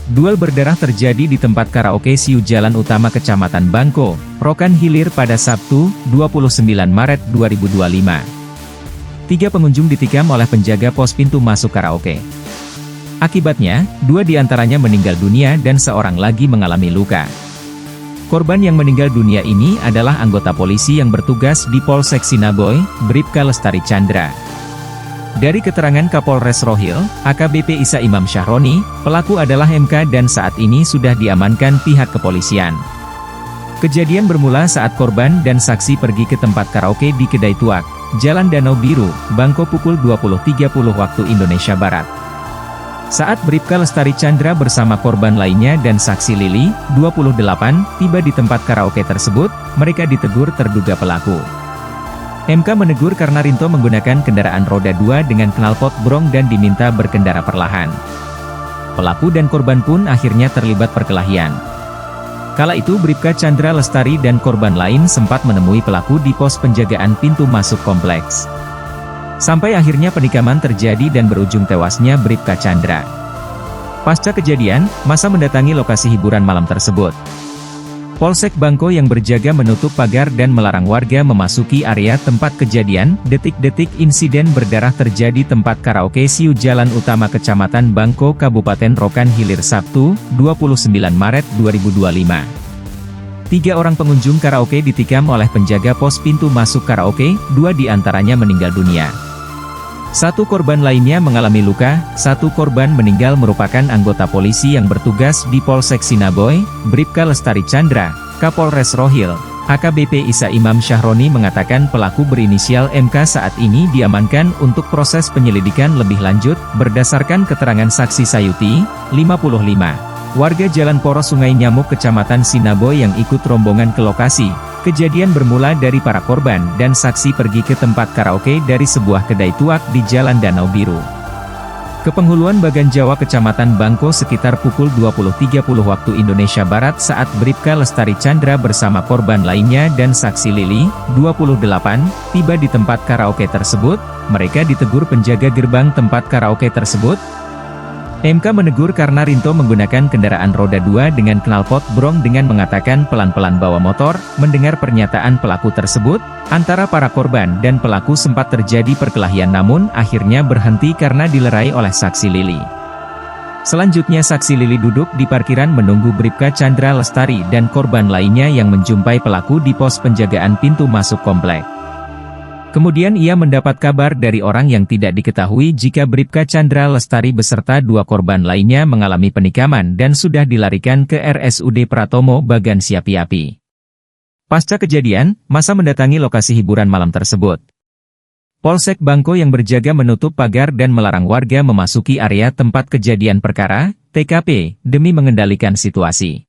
Duel berdarah terjadi di tempat karaoke Siu Jalan Utama Kecamatan Bangko, Rokan Hilir pada Sabtu, 29 Maret 2025. 3 pengunjung ditikam oleh penjaga pos pintu masuk karaoke. Akibatnya, 2 diantaranya meninggal dunia dan seorang lagi mengalami luka. Korban yang meninggal dunia ini adalah anggota polisi yang bertugas di Polsek Sinaboy, Bribka Lestari Chandra. Dari keterangan Kapolres Rohil, AKBP Isa Imam Syahroni, pelaku adalah MK dan saat ini sudah diamankan pihak kepolisian. Kejadian bermula saat korban dan saksi pergi ke tempat karaoke di Kedai Tuak, Jalan Danau Biru, Bangko pukul 20.30 waktu Indonesia Barat. Saat Bribka Lestari Chandra bersama korban lainnya dan saksi Lili, 28, tiba di tempat karaoke tersebut, mereka ditegur terduga pelaku. MK menegur karena Rinto menggunakan kendaraan roda 2 dengan knalpot brong dan diminta berkendara perlahan. Pelaku dan korban pun akhirnya terlibat perkelahian. Kala itu Bribka Chandra Lestari dan korban lain sempat menemui pelaku di pos penjagaan pintu masuk kompleks. Sampai akhirnya penikaman terjadi dan berujung tewasnya Bribka Chandra. Pasca kejadian, massa mendatangi lokasi hiburan malam tersebut. Polsek Bangko yang berjaga menutup pagar dan melarang warga memasuki area tempat kejadian. Detik-detik insiden berdarah terjadi tempat karaoke Siu Jalan Utama Kecamatan Bangko Kabupaten Rokan Hilir Sabtu, 29 Maret 2025. 3 orang pengunjung karaoke ditikam oleh penjaga pos pintu masuk karaoke, 2 diantaranya meninggal dunia. 1 korban lainnya mengalami luka. 1 korban meninggal merupakan anggota polisi yang bertugas di Polsek Sinaboy, Bribka Lestari Chandra. Kapolres Rohil, AKBP Isa Imam Syahroni mengatakan pelaku berinisial MK saat ini diamankan untuk proses penyelidikan lebih lanjut, berdasarkan keterangan saksi Sayuti, 55. Warga Jalan Poros Sungai Nyamuk Kecamatan Sinaboy yang ikut rombongan ke lokasi. Kejadian bermula dari para korban dan saksi pergi ke tempat karaoke dari sebuah kedai tuak di Jalan Danau Biru, Kepenghuluan Bagan Jawa Kecamatan Bangko sekitar pukul 20.30 waktu Indonesia Barat saat Bribka Lestari Chandra bersama korban lainnya dan saksi Lili, 28, tiba di tempat karaoke tersebut. Mereka ditegur penjaga gerbang tempat karaoke tersebut. MK menegur karena Rinto menggunakan kendaraan roda 2 dengan knalpot brong dengan mengatakan pelan-pelan bawa motor. Mendengar pernyataan pelaku tersebut, antara para korban dan pelaku sempat terjadi perkelahian namun akhirnya berhenti karena dilerai oleh saksi Lili. Selanjutnya saksi Lili duduk di parkiran menunggu Bribka Chandra Lestari dan korban lainnya yang menjumpai pelaku di pos penjagaan pintu masuk komplek. Kemudian ia mendapat kabar dari orang yang tidak diketahui jika Bribka Chandra Lestari beserta 2 korban lainnya mengalami penikaman dan sudah dilarikan ke RSUD Pratomo Bagan Siapi-api. Pasca kejadian, massa mendatangi lokasi hiburan malam tersebut. Polsek Bangko yang berjaga menutup pagar dan melarang warga memasuki area tempat kejadian perkara, TKP, demi mengendalikan situasi.